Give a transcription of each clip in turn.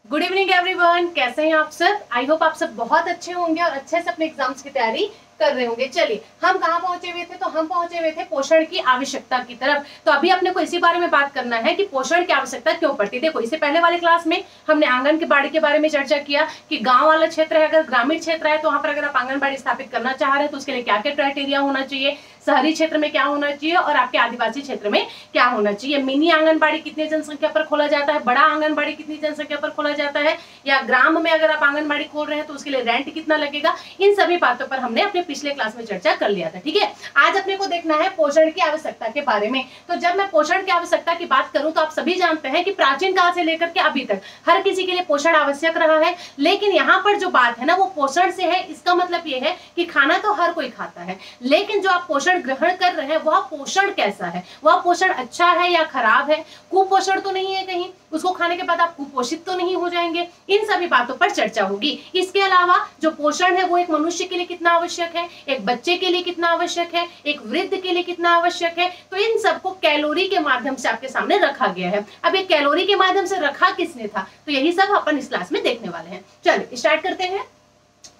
Good evening everyone, कैसे हैं आप सब। आई होप आप सब बहुत अच्छे होंगे और अच्छे से अपने एग्जाम्स की तैयारी कर रहे होंगे। चलिए, हम कहाँ पहुंचे हुए थे, तो हम पहुंचे हुए थे पोषण की आवश्यकता की तरफ। तो अभी अपने को इसी बारे में बात करना है कि पोषण की आवश्यकता क्यों पड़ती है। देखो, इससे पहले वाले क्लास में हमने आंगनबाड़ी के बारे में चर्चा किया कि गांव वाला क्षेत्र है, अगर ग्रामीण क्षेत्र है तो वहां पर अगर आप आंगनबाड़ी स्थापित करना चाह रहे हैं तो उसके लिए क्या क्या क्राइटेरिया होना चाहिए, शहरी क्षेत्र में क्या होना चाहिए और आपके आदिवासी क्षेत्र में क्या होना चाहिए, मिनी आंगनबाड़ी कितनी जनसंख्या पर खोला जाता है, बड़ा आंगनबाड़ी कितनी जनसंख्या पर खोला जाता है, या ग्राम में अगर आप आंगनबाड़ी खोल रहे हैं तो उसके लिए रेंट कितना लगेगा। इन सभी बातों पर हमने अपने पिछले क्लास में चर्चा कर लिया था। ठीक है, आज अपने को देखना है पोषण की आवश्यकता के बारे में। तो जब मैं पोषण की आवश्यकता की बात करूं तो आप सभी जानते हैं कि प्राचीन काल से लेकर के अभी तक हर किसी के लिए पोषण आवश्यक रहा है। लेकिन यहाँ पर जो बात है ना, वो पोषण से है। इसका मतलब ये है कि खाना तो हर कोई खाता है, लेकिन जो आप पोषण ग्रहण कर रहे हैं वह पोषण कैसा है, वह पोषण अच्छा है या खराब है, कुपोषण तो नहीं है कहीं, उसको खाने के बाद आप कुपोषित तो नहीं हो जाएंगे। इन सभी बातों पर चर्चा होगी। इसके अलावा जो पोषण है वो एक मनुष्य के लिए कितना आवश्यक है, एक बच्चे के लिए कितना आवश्यक है, एक वृद्ध के लिए कितना आवश्यक है, तो इन सबको कैलोरी के माध्यम से आपके सामने रखा गया है। अब ये कैलोरी के माध्यम से रखा किसने था, तो यही सब अपन इस क्लास में देखने वाले हैं। चलिए स्टार्ट करते हैं।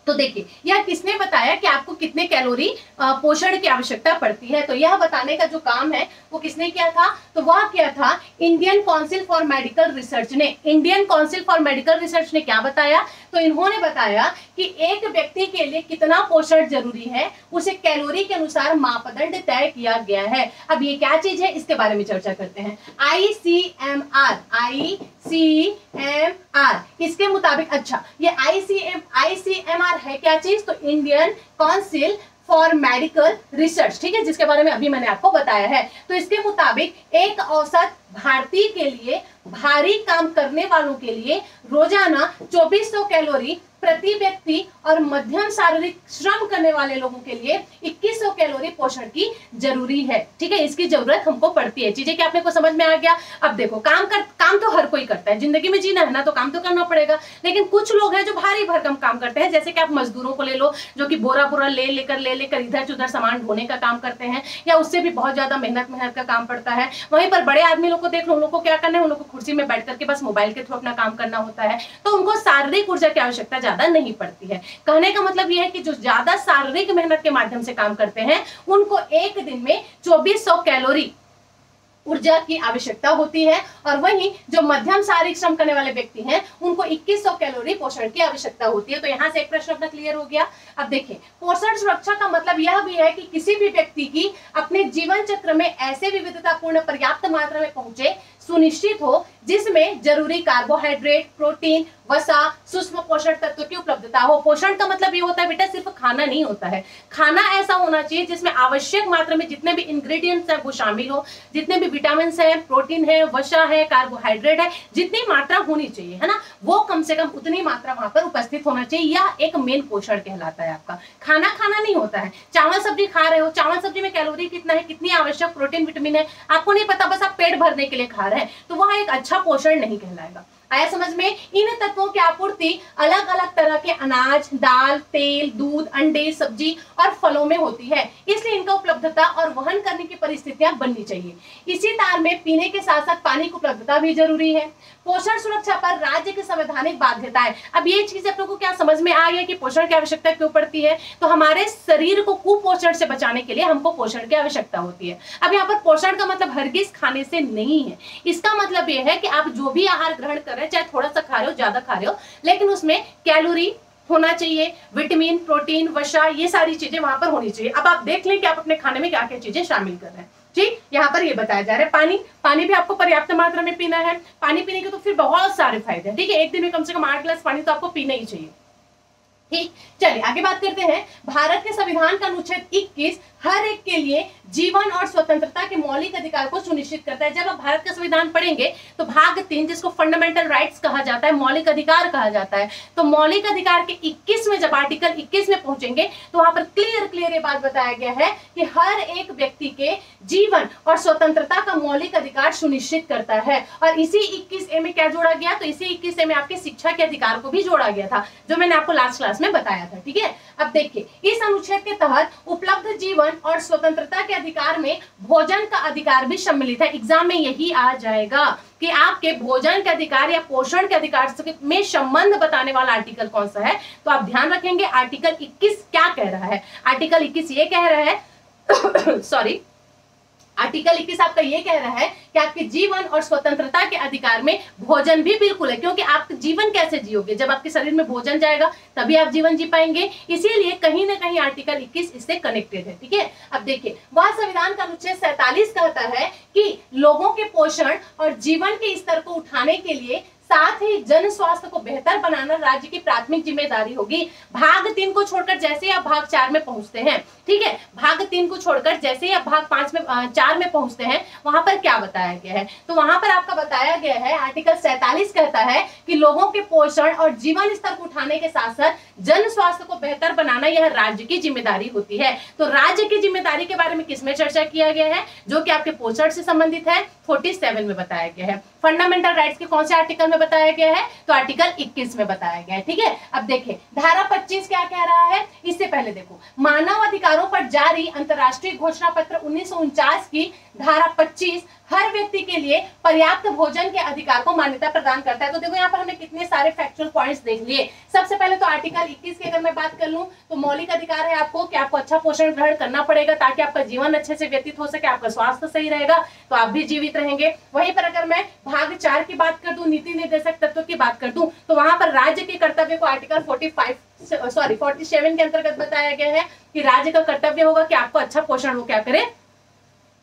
तो देखिए, यह किसने बताया कि आपको कितने कैलोरी पोषण की आवश्यकता पड़ती है। तो यह बताने का जो काम है वो किसने किया था, तो वह किया था Indian Council for Medical Research ने। Indian Council for Medical Research ने क्या बताया, तो इन्होंने बताया कि एक व्यक्ति के लिए कितना पोषण जरूरी है, उसे कैलोरी के अनुसार मापदंड तय किया गया है। अब ये क्या चीज है, इसके बारे में चर्चा करते हैं। ICMR इसके मुताबिक, अच्छा ये ICMR है क्या चीज, तो Indian Council for Medical research, ठीक है, जिसके बारे में अभी मैंने आपको बताया है। तो इसके मुताबिक एक औसत भारतीय के लिए, भारी काम करने वालों के लिए रोजाना 2400 कैलोरी प्रति व्यक्ति और मध्यम शारीरिक श्रम करने वाले लोगों के लिए 2100 कैलोरी पोषण की जरूरी है। ठीक है, इसकी जरूरत हमको पड़ती है। चीजें क्या अपने को समझ में आ गया। अब देखो, काम तो हर कोई करता है, जिंदगी में जीना है ना, तो काम तो करना पड़ेगा। लेकिन कुछ लोग हैं जो भारी भरकम काम करते हैं, जैसे कि आप मजदूरों को ले लो, जो कि बोरा ले लेकर इधर उधर सामान ढोने का काम करते हैं, या उससे भी बहुत ज्यादा मेहनत का काम पड़ता है। वहीं पर बड़े आदमी लोग को देख लो, उन लोग को क्या करना है, उन लोग को कुर्सी में बैठ करके बस मोबाइल के थ्रू अपना काम करना होता है, तो उनको शारीरिक ऊर्जा की आवश्यकता ज्यादा नहीं पड़ती है। कहने का मतलब यह है कि जो ज्यादा शारीरिक मेहनत के माध्यम से काम करते हैं उनको एक दिन में 2400 कैलोरी ऊर्जा की आवश्यकता होती है, और वहीं जो मध्यम शारीरिक श्रम करने वाले व्यक्ति हैं उनको 2100 कैलोरी पोषण की आवश्यकता होती है। तो यहाँ से एक प्रश्न अपना क्लियर हो गया। अब देखिए, पोषण सुरक्षा का मतलब यह भी है कि किसी भी व्यक्ति की अपने जीवन चक्र में ऐसे विविधतापूर्ण पर्याप्त मात्रा में पहुंचे सुनिश्चित हो, जिसमें जरूरी कार्बोहाइड्रेट, प्रोटीन, वसा, सूक्ष्म पोषण तत्व की उपलब्धता हो। पोषण का मतलब ये होता है बेटा, सिर्फ खाना नहीं होता है। खाना ऐसा होना चाहिए जिसमें आवश्यक मात्रा में जितने भी इंग्रेडिएंट्स है वो शामिल हो, जितने भी विटामिन है, प्रोटीन है, वसा है, कार्बोहाइड्रेट है, जितनी मात्रा होनी चाहिए, है ना, वो कम से कम उतनी मात्रा वहां पर उपस्थित होना चाहिए। यह एक मेन पोषण कहलाता है। आपका खाना नहीं होता है। चावल सब्जी खा रहे हो, चावल सब्जी में कैलोरी कितना है, कितनी आवश्यक प्रोटीन विटामिन है, आपको नहीं पता, बस आप पेट भरने के लिए खा रहे हैं, तो वह एक अच्छा पोषण नहीं कहलाएगा। आया समझ में। इन तत्वों की आपूर्ति अलग अलग तरह के अनाज, दाल, तेल, दूध, अंडे, सब्जी और फलों में होती है, इसलिए इनका उपलब्धता और वहन करने की परिस्थितियां बननी चाहिए। इसी तार में पीने के साथ साथ पानी की उपलब्धता भी जरूरी है। पोषण सुरक्षा पर राज्य की संवैधानिक बाध्यताएं। अब ये चीज आप लोगों को क्या समझ में आ गया कि पोषण की आवश्यकता क्यों पड़ती है, तो हमारे शरीर को कुपोषण से बचाने के लिए हमको पोषण की आवश्यकता होती है। अब यहाँ पर पोषण का मतलब हरगिज खाने से नहीं है। इसका मतलब यह है कि आप जो भी आहार ग्रहण कर रहे हैं, चाहे थोड़ा सा खा रहे हो, ज्यादा खा रहे हो, लेकिन उसमें कैलोरी होना चाहिए, विटामिन, प्रोटीन, वसा, ये सारी चीजें वहां पर होनी चाहिए। अब आप देख लें कि आप अपने खाने में क्या क्या चीजें शामिल कर रहे हैं। ठीक, यहाँ पर ये बताया जा रहा है। पानी भी आपको पर्याप्त मात्रा में पीना है। पानी पीने के तो फिर बहुत सारे फायदे हैं। ठीक है, एक दिन में कम से कम 8 गिलास पानी तो आपको पीना ही चाहिए। ठीक, चलिए आगे बात करते हैं। भारत के संविधान का अनुच्छेद 21 हर एक के लिए जीवन और स्वतंत्रता के मौलिक अधिकार को सुनिश्चित करता है। जब आप भारत का संविधान पढ़ेंगे तो भाग 3, जिसको फंडामेंटल राइट्स कहा जाता है, मौलिक अधिकार कहा जाता है, तो मौलिक अधिकार के 21 में जब आर्टिकल 21 में पहुंचेंगे तो वहां पर क्लियर ये बात बताया गया है कि हर एक व्यक्ति के जीवन और स्वतंत्रता का मौलिक अधिकार सुनिश्चित करता है। और इसी 21A में क्या जोड़ा गया, तो इसी 21A में आपके शिक्षा के अधिकार को भी जोड़ा गया था, जो मैंने आपको लास्ट क्लास क्लास में बताया था। ठीक है, अब देखिए इस अनुच्छेद के तहत उपलब्ध जीवन और स्वतंत्रता के अधिकार में भोजन का अधिकार भी सम्मिलित है। एग्जाम में यही आ जाएगा कि आपके भोजन के अधिकार या पोषण के अधिकार में संबंध बताने वाला आर्टिकल कौन सा है। तो आप ध्यान रखेंगे आर्टिकल 21 क्या कह रहा है। आर्टिकल 21 ये कह रहा है सॉरी, आर्टिकल 21 आपका ये कह रहा है कि आपके जीवन और स्वतंत्रता के अधिकार में भोजन भी बिल्कुल है, क्योंकि आप जीवन कैसे जियोगे, जब आपके शरीर में भोजन जाएगा तभी आप जीवन जी पाएंगे। इसीलिए कहीं ना कहीं आर्टिकल 21 इससे कनेक्टेड है। ठीक है, अब देखिए वह संविधान का अनुच्छेद 47 कहता है कि लोगों के पोषण और जीवन के स्तर को उठाने के लिए साथ ही जन स्वास्थ्य को बेहतर बनाना राज्य की प्राथमिक जिम्मेदारी होगी। भाग 3 को छोड़कर जैसे ही आप भाग 4 में पहुंचते हैं, ठीक है, भाग 3 को छोड़कर जैसे ही आप भाग 4 में पहुंचते हैं, वहां पर क्या बताया गया है। तो वहां पर आपका बताया गया है आर्टिकल 47 कहता है कि लोगों के पोषण और जीवन स्तर को उठाने के साथ साथ जन स्वास्थ्य को बेहतर बनाना यह राज्य की जिम्मेदारी होती है। तो राज्य की जिम्मेदारी के बारे में किसमें चर्चा किया गया है, जो कि आपके पोषण से संबंधित है, 47 में बताया गया है। फंडामेंटल राइट्स के कौन से आर्टिकल में बताया गया है, तो आर्टिकल 21 में बताया गया है। ठीक है, अब देखिए धारा 25 क्या कह रहा है। इससे पहले देखो मानव अधिकारों पर जारी अंतर्राष्ट्रीय घोषणा पत्र 1949 की धारा 25 हर व्यक्ति के लिए पर्याप्त भोजन के अधिकार को मान्यता प्रदान करता है। तो देखो यहाँ पर हमने कितने सारे फैक्चुअल पॉइंट्स देख लिए। सबसे पहले तो आर्टिकल 21 की अगर मैं बात कर लूं तो मौलिक अधिकार है आपको कि आपको अच्छा पोषण ग्रहण करना पड़ेगा ताकि आपका जीवन अच्छे से व्यतीत हो सके, आपका स्वास्थ्य सही रहेगा तो आप भी जीवित रहेंगे। वहीं पर अगर मैं भाग 4 की बात कर दूं, नीति निर्देशक तत्व की बात कर दूं, तो वहां पर राज्य के कर्तव्य को आर्टिकल 47 के अंतर्गत बताया गया है कि राज्य का कर्तव्य होगा कि आपको अच्छा पोषण वो क्या करे,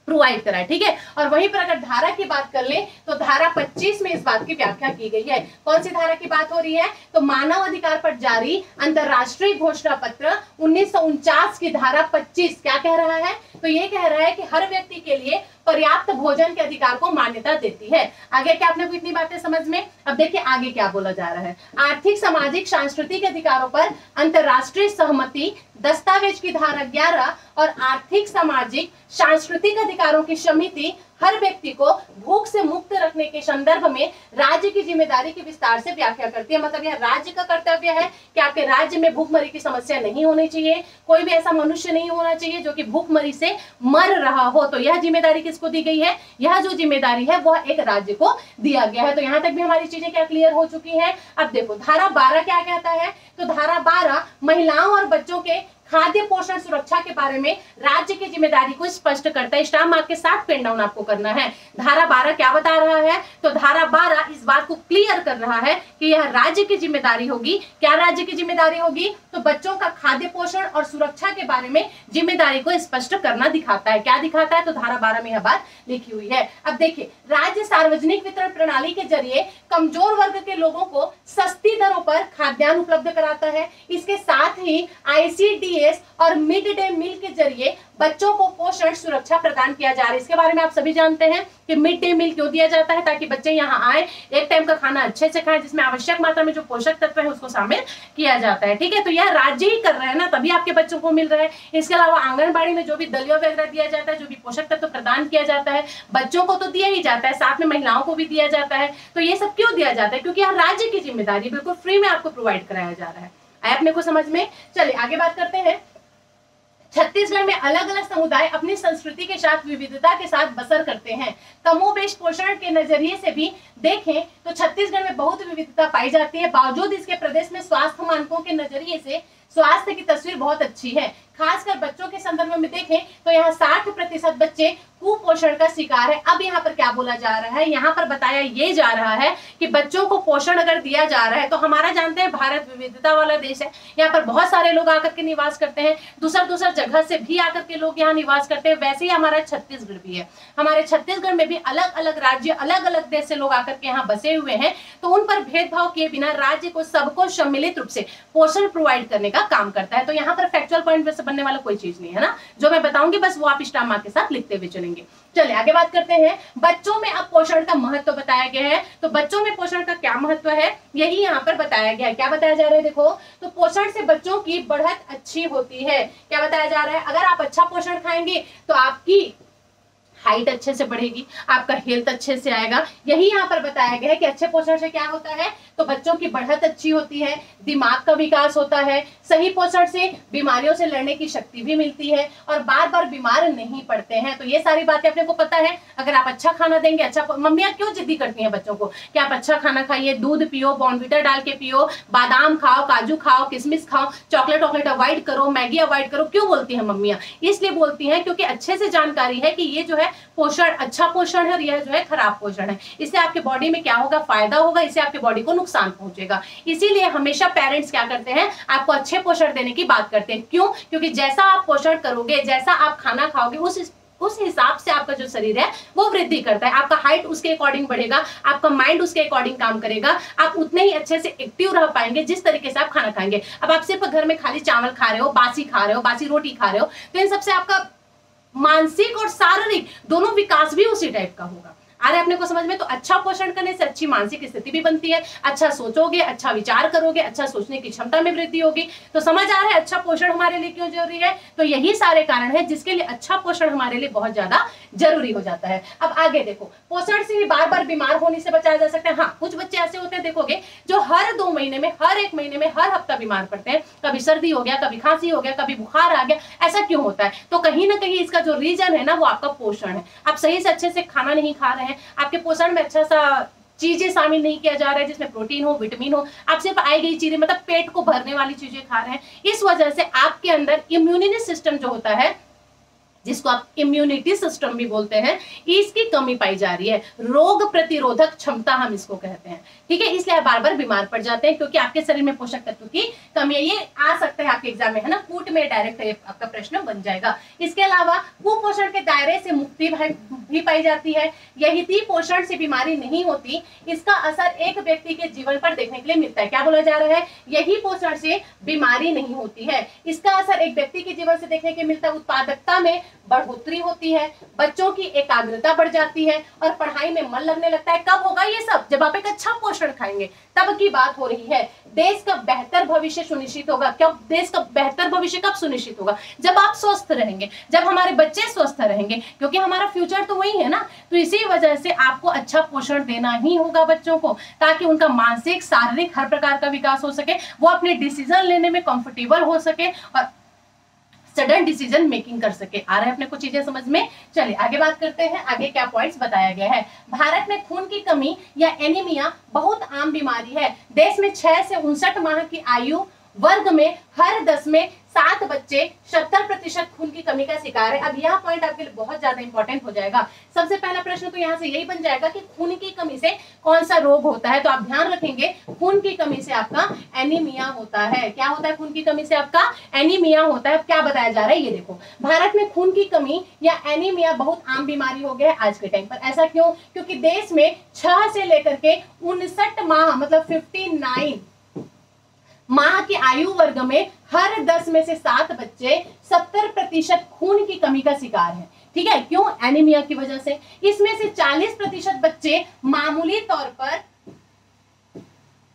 प्रोवाइड कराए। ठीक है, और वहीं पर अगर धारा की बात कर ले तो धारा 25 में इस बात की व्याख्या की गई है। कौन सी धारा की बात हो रही है, तो मानव अधिकार पर जारी अंतर्राष्ट्रीय घोषणा पत्र 1949 की धारा 25 क्या कह रहा है, तो ये कह रहा है कि हर व्यक्ति के लिए पर्याप्त भोजन के अधिकार को मान्यता देती है। आगे क्या आपने को इतनी बातें समझ में। अब देखिए आगे क्या बोला जा रहा है। आर्थिक सामाजिक सांस्कृतिक अधिकारों पर अंतर्राष्ट्रीय सहमति दस्तावेज की धारा 11 और आर्थिक सामाजिक सांस्कृतिक अधिकारों की समिति हर व्यक्ति को भूख से मुक्त रखने के संदर्भ में राज्य की जिम्मेदारी की विस्तार से व्याख्या करती है। मतलब यह राज्य का कर्तव्य है कि आपके राज्य में भूखमरी की समस्या नहीं होनी चाहिए, कोई भी ऐसा मनुष्य नहीं होना चाहिए जो कि भूखमरी से मर रहा हो। तो यह जिम्मेदारी किसको दी गई है, यह जो जिम्मेदारी है वह एक राज्य को दिया गया है। तो यहाँ तक भी हमारी चीजें क्या क्लियर हो चुकी है। अब देखो धारा 12 क्या कहता है, तो धारा 12 महिलाओं और बच्चों के खाद्य पोषण सुरक्षा के बारे में राज्य की जिम्मेदारी को स्पष्ट करता है। स्टार मार्क के साथ पेन डाउन आपको करना है। धारा 12 क्या बता रहा है, तो धारा 12 इस बात को क्लियर कर रहा है कि यह राज्य की जिम्मेदारी होगी। क्या राज्य की जिम्मेदारी होगी, तो बच्चों का खाद्य पोषण और सुरक्षा के बारे में जिम्मेदारी को स्पष्ट करना दिखाता है। क्या दिखाता है, तो धारा 12 में यह बात लिखी हुई है। अब देखिए राज्य सार्वजनिक वितरण प्रणाली के जरिए कमजोर वर्ग के लोगों को सस्ती दरों पर खाद्यान्न उपलब्ध कराता है। इसके साथ ही ICDS और मिड डे मील के जरिए बच्चों को पोषण सुरक्षा प्रदान किया जा रहा है। इसके बारे में आप सभी जानते हैं कि मिड डे मील क्यों दिया जाता है, ताकि बच्चे यहाँ आए, एक टाइम का खाना अच्छे से खाएं जिसमें आवश्यक मात्रा में जो पोषक तत्व है उसको शामिल किया जाता है। ठीक है, तो यह राज्य ही कर रहा है ना, तभी आपके बच्चों को मिल रहा है। इसके अलावा आंगनबाड़ी में जो भी दलिया वगैरह दिया जाता है, जो भी पोषक तत्व प्रदान किया जाता है, बच्चों को तो दिया ही जाता है, साथ में महिलाओं को भी दिया जाता है। तो ये सब क्यों दिया जाता है, क्योंकि यह राज्य की जिम्मेदारी, बिल्कुल फ्री में आपको प्रोवाइड कराया जा रहा है। आए अपने को समझ में। चलिए आगे बात करते हैं। छत्तीसगढ़ में अलग अलग समुदाय अपनी संस्कृति के साथ विविधता के साथ बसर करते हैं। कमोबेश पोषण के नजरिए से भी देखें तो छत्तीसगढ़ में बहुत विविधता पाई जाती है। बावजूद इसके प्रदेश में स्वास्थ्य मानकों के नजरिए से स्वास्थ्य की तस्वीर बहुत अच्छी है। खासकर बच्चों के संदर्भ में देखें तो यहाँ 60% बच्चे कुपोषण का शिकार है। अब यहाँ पर क्या बोला जा रहा है, यहाँ पर बताया ये जा रहा है कि बच्चों को पोषण अगर दिया जा रहा है, तो हमारा जानते हैं भारत विविधता वाला देश है, यहाँ पर बहुत सारे लोग आकर के निवास करते हैं, दूसरा जगह से भी आकर के लोग यहाँ निवास करते हैं। वैसे ही हमारा छत्तीसगढ़ भी है। हमारे छत्तीसगढ़ में भी अलग अलग राज्य, अलग अलग देश से लोग आकर के यहाँ बसे हुए हैं। तो उन पर भेदभाव किए बिना राज्य को सबको सम्मिलित रूप से पोषण प्रोवाइड करने का काम करता है। तो यहाँ पर फैक्चुअल पॉइंट वैसे बनने वाला कोई चीज नहीं है ना, जो मैं बताऊंगी बस वो आप स्टार मार्क के साथ लिखते हुए चलेंगे। चलिए आगे बात करते हैं। बच्चों में अब पोषण का महत्व बताया गया है। तो बच्चों में पोषण का क्या महत्व है, यही यहाँ पर बताया गया है। क्या बताया जा रहा है, देखो तो पोषण से बच्चों की बढ़त अच्छी होती है। क्या बताया जा रहा है, अगर आप अच्छा पोषण खाएंगे तो आपकी हाइट अच्छे से बढ़ेगी, आपका हेल्थ अच्छे से आएगा। यही यहाँ पर बताया गया है कि अच्छे पोषण से क्या होता है, तो बच्चों की बढ़त अच्छी होती है, दिमाग का विकास होता है, सही पोषण से बीमारियों से लड़ने की शक्ति भी मिलती है और बार बार बीमार नहीं पड़ते हैं। तो ये सारी बातें अपने को पता है। अगर आप अच्छा खाना देंगे, अच्छा, मम्मियाँ क्यों जिद्दी करती हैं बच्चों को कि आप अच्छा खाना खाइए, दूध पियो, बॉर्नविटा डाल के पियो, बादाम खाओ, काजू खाओ, किशमिश खाओ, चॉकलेट अवॉइड करो, मैगी अवॉइड करो, क्यों बोलती हैं मम्मियाँ? इसलिए बोलती हैं क्योंकि अच्छे से जानकारी है कि ये जो है पोषण अच्छा पोषण है और यह जो है खराब पोषण है। इससे आपके बॉडी में क्या होगा, फायदा होगा, इससे आपके बॉडी को नुकसान पहुंचेगा। इसीलिए हमेशा पेरेंट्स क्या करते हैं, आपको अच्छे पोषण देने की बात करते हैं। क्यों? क्योंकि जैसा आप पोषण करोगे, जैसा आप खाना खाओगे, उस हिसाब से आपका जो शरीर है वो वृद्धि करता है। आपका हाइट उसके अकॉर्डिंग बढ़ेगा, आपका माइंड उसके अकॉर्डिंग काम करेगा, आप उतने ही अच्छे से एक्टिव रह पाएंगे जिस तरीके से आप खाना खाएंगे। अब आप सिर्फ घर में खाली चावल खा रहे हो, बासी खा रहे हो, बासी रोटी खा रहे हो, तो इन सबसे आपका मानसिक और शारीरिक दोनों विकास भी उसी टाइप का होगा। आ रहा है अपने को समझ में? तो अच्छा पोषण करने से अच्छी मानसिक स्थिति भी बनती है, अच्छा सोचोगे, अच्छा विचार करोगे, अच्छा सोचने की क्षमता में वृद्धि होगी। तो समझ आ रहा है अच्छा पोषण हमारे लिए क्यों जरूरी है? तो यही सारे कारण है जिसके लिए अच्छा पोषण हमारे लिए बहुत ज्यादा जरूरी हो जाता है। अब आगे देखो, पोषण से ही बार बार बीमार होने से बचाया जा सकता है। हाँ, कुछ बच्चे ऐसे होते हैं, देखोगे, जो हर 2 महीने में, हर 1 महीने में, हर हफ्ता बीमार पड़ते हैं। कभी सर्दी हो गया, कभी खांसी हो गया, कभी बुखार आ गया। ऐसा क्यों होता है? तो कहीं ना कहीं इसका जो रीजन है ना, वो आपका पोषण है। आप सही से अच्छे से खाना नहीं खा रहे हैं, आपके पोषण में अच्छा सा चीजें शामिल नहीं किया जा रहा है जिसमें प्रोटीन हो, विटामिन हो, आप सिर्फ आई गई चीजें, मतलब पेट को भरने वाली चीजें खा रहे हैं। इस वजह से आपके अंदर इम्यूनिटी सिस्टम जो होता है, जिसको आप इम्यूनिटी सिस्टम भी बोलते हैं, इसकी कमी पाई जा रही है। रोग प्रतिरोधक क्षमता हम इसको कहते हैं, ठीक है। इसलिए आप बार बार बीमार पड़ जाते हैं क्योंकि आपके शरीर में पोषक तत्व की कमी है। ये आ सकता है आपके एग्जाम में, है ना, कूट में डायरेक्ट आपका प्रश्न बन जाएगा। इसके अलावा कुपोषण के दायरे से मुक्ति भी पाई जाती है। यदि पोषण से बीमारी नहीं होती, इसका असर एक व्यक्ति के जीवन पर देखने के लिए मिलता है। क्या बोला जा रहा है? यही पोषण से बीमारी नहीं होती है, इसका असर एक व्यक्ति के जीवन से देखने के मिलता है। उत्पादकता में बढ़ोतरी होती है, बच्चों की एकाग्रता बढ़ जाती है और पढ़ाई में मन लगने लगता है। कब होगा ये सब? जब आप एक अच्छा पोषण खाएंगे, तब की बात हो रही है। देश का बेहतर भविष्य सुनिश्चित होगा। कब? देश का बेहतर भविष्य कब सुनिश्चित होगा? जब आप स्वस्थ रहेंगे, जब हमारे बच्चे स्वस्थ रहेंगे, क्योंकि हमारा फ्यूचर तो वही है ना। तो इसी वजह से आपको अच्छा पोषण देना ही होगा बच्चों को, ताकि उनका मानसिक, शारीरिक हर प्रकार का विकास हो सके, वो अपने डिसीजन लेने में कंफर्टेबल हो सके और सडन डिसीजन मेकिंग कर सके। आ रहा है अपने को चीजें समझ में? चलिए आगे बात करते हैं, आगे क्या पॉइंट्स बताया गया है। भारत में खून की कमी या एनीमिया बहुत आम बीमारी है। देश में 6 से 59 माह की आयु वर्ग में हर 10 में 7 बच्चे 70% खून की कमी का शिकार है। अब यह पॉइंट आपके लिए बहुत ज्यादा इंपॉर्टेंट हो जाएगा। सबसे पहला प्रश्न तो यहाँ से यही बन जाएगा कि खून की कमी से कौन सा रोग होता है। तो आप ध्यान रखेंगे, खून की कमी से आपका एनीमिया होता है। क्या होता है? खून की कमी से आपका एनीमिया होता है। क्या बताया जा रहा है ये देखो, भारत में खून की कमी या एनीमिया बहुत आम बीमारी हो गया है आज के टाइम पर। ऐसा क्यों? क्योंकि देश में 6 से लेकर के 59 माह, मतलब 59 माह की आयु वर्ग में हर 10 में से 7 बच्चे 70% खून की कमी का शिकार हैं। ठीक है, क्यों? एनीमिया की वजह से। इसमें से 40% बच्चे मामूली तौर पर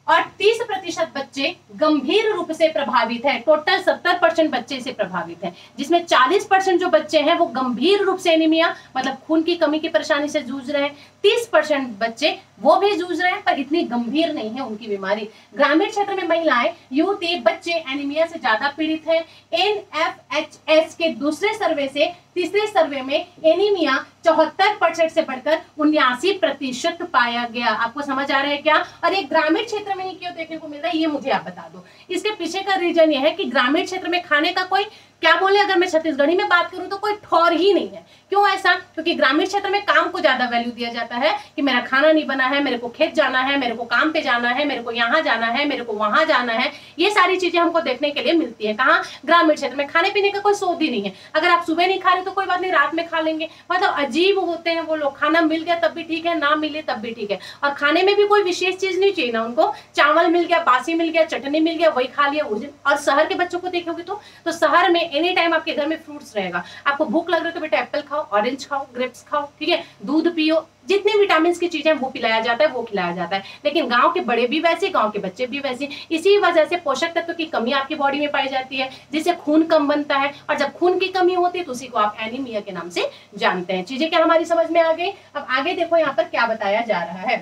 और 30% बच्चे गंभीर रूप से प्रभावित हैं। टोटल 70% बच्चे इसे प्रभावित हैं, जिसमें 40% जो बच्चे हैं वो गंभीर रूप से एनीमिया, मतलब खून की कमी की परेशानी से जूझ रहे हैं। 30% बच्चे वो भी जूझ रहे हैं पर इतनी गंभीर नहीं है उनकी बीमारी। ग्रामीण क्षेत्र में महिलाएं, युवती, बच्चे एनीमिया से ज्यादा पीड़ित हैं। NFHS के दूसरे सर्वे से तीसरे सर्वे में एनीमिया 74% से बढ़कर 79% पाया गया। आपको समझ आ रहा है क्या? और ये ग्रामीण क्षेत्र में ही क्यों देखने को मिल रहा है, ये मुझे आप बता दो। इसके पीछे का रीजन ये है कि ग्रामीण क्षेत्र में खाने का कोई, क्या बोले, अगर मैं छत्तीसगढ़ी में बात करूं तो कोई ठौर ही नहीं है। क्यों ऐसा? क्योंकि ग्रामीण क्षेत्र में काम को ज्यादा वैल्यू दिया जाता है कि मेरा खाना नहीं बना है, मेरे को खेत जाना है, मेरे को काम पे जाना है, मेरे को यहाँ जाना है, मेरे को वहां जाना है। ये सारी चीजें हमको देखने के लिए मिलती है। कहाँ? ग्रामीण क्षेत्र में। खाने पीने का कोई सोच ही नहीं है। अगर आप सुबह नहीं खा रहे तो कोई बात नहीं, रात में खा लेंगे। मतलब अजीब होते हैं वो लोग। खाना मिल गया तब भी ठीक है, ना मिले तब भी ठीक है। और खाने में भी कोई विशेष चीज नहीं चाहिए ना उनको। चावल मिल गया, बासी मिल गया, चटनी मिल गया, वही खा लिया। और शहर के बच्चों को देखोगे तो शहर में एनी टाइम आपके घर में फ्रूट्स रहेगा। आपको भूख लग रही है तो बेटा एप्पल खाओ, ऑरेंज खाओ, ग्रेप्स खाओ, ठीक है, दूध पियो, जितने विटामिन की चीजें वो पिलाया जाता है, वो खिलाया जाता है। लेकिन गांव के बड़े भी वैसे, गांव के बच्चे भी वैसे। इसी वजह से पोषक तत्व की कमी आपकी बॉडी में पाई जाती है, जिससे खून कम बनता है, और जब खून की कमी होती है तो उसी को आप एनीमिया के नाम से जानते हैं। चीजें क्या हमारी समझ में आ गई? अब आगे देखो यहाँ पर क्या बताया जा रहा है।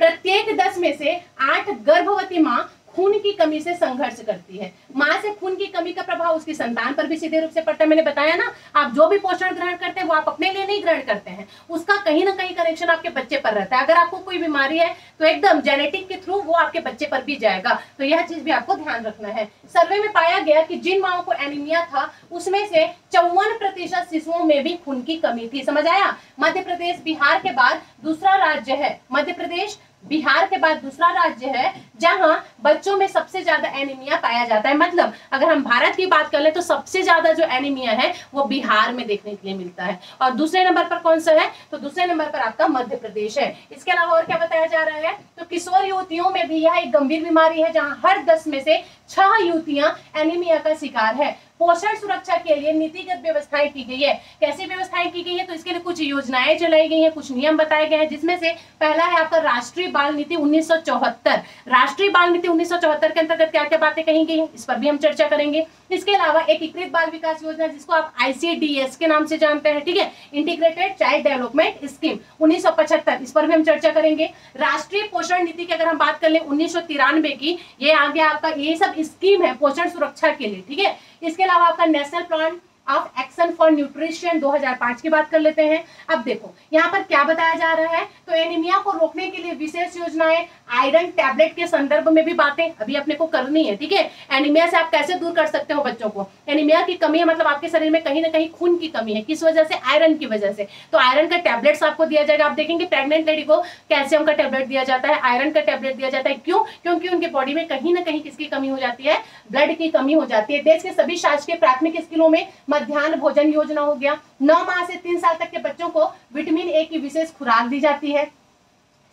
प्रत्येक 10 में से 8 गर्भवती माँ खून की कमी से संघर्ष करती है। माँ से खून की कमी का प्रभाव उसकी संतान पर भी सीधे रूप से पड़ता है। मैंने बताया ना, आप जो भी पोषण ग्रहण करते हैं वो आप अपने लिए नहीं ग्रहण करते हैं, उसका कहीं ना कहीं कनेक्शन आपके बच्चे पर रहता है। अगर आपको कोई बीमारी है तो एकदम जेनेटिक के थ्रू वो आपके बच्चे पर भी जाएगा, तो यह चीज भी आपको ध्यान रखना है। सर्वे में पाया गया कि जिन माओ को एनीमिया था उसमें से 54% शिशुओं में भी खून की कमी थी। समझ आया? मध्य प्रदेश बिहार के बाद दूसरा राज्य है, मध्य प्रदेश बिहार के बाद दूसरा राज्य है जहां बच्चों में सबसे ज्यादा एनीमिया पाया जाता है। मतलब अगर हम भारत की बात कर ले तो सबसे ज्यादा जो एनीमिया है वो बिहार में देखने के लिए मिलता है। और दूसरे नंबर पर कौन सा है? तो दूसरे नंबर पर आपका मध्य प्रदेश है। इसके अलावा और क्या बताया जा रहा है? तो किशोर युवतियों में भी यह एक गंभीर बीमारी है, जहां हर 10 में से 6 युवतियां एनीमिया का शिकार है। पोषण सुरक्षा के लिए नीतिगत व्यवस्थाएं की गई है। कैसी व्यवस्थाएं की गई है? तो इसके लिए कुछ योजनाएं चलाई गई हैं, कुछ नियम बताए गए हैं, जिसमें से पहला है आपका राष्ट्रीय बाल नीति 1974। राष्ट्रीय बाल नीति 1974 के अंतर्गत क्या क्या बातें कही गई हैं, इस पर भी हम चर्चा करेंगे। इसके अलावा एकीकृत बाल विकास योजना, जिसको आप ICDS के नाम से जानते हैं, ठीक है, इंटीग्रेटेड चाइल्ड डेवलपमेंट स्कीम 1975, इस पर भी हम चर्चा करेंगे। राष्ट्रीय पोषण नीति की अगर हम बात कर ले 1993 की, ये आ गया आपका, ये सब स्कीम है पोषण सुरक्षा के लिए, ठीक है। इसके अलावा आपका national plan of action for nutrition 2005 की बात कर लेते हैं। अब देखो यहाँ पर क्या बताया जा रहा है, तो एनीमिया को रोकने के लिए विशेष योजनाएं, आयरन टैबलेट के संदर्भ में भी बातें अभी अपने को करनी है, ठीक है। एनीमिया से आप कैसे दूर कर सकते हो बच्चों को? एनीमिया की कमी है मतलब आपके शरीर में कहीं ना कहीं खून की कमी है, किस वजह से? आयरन की वजह से। तो आयरन का टैबलेट्स आपको दिया जाएगा। आप देखेंगे प्रेग्नेंट लेडी को कैल्शियम का टैबलेट दिया जाता है, आयरन का टैबलेट दिया जाता है। क्यों? क्योंकि उनके बॉडी में कहीं ना कहीं किसकी कमी हो जाती है? ब्लड की कमी हो जाती है। देश के सभी शासकीय प्राथमिक स्कूलों में मध्याह्न भोजन योजना हो गया। 9 माह से 3 साल तक के बच्चों को विटामिन ए की विशेष खुराक दी जाती है।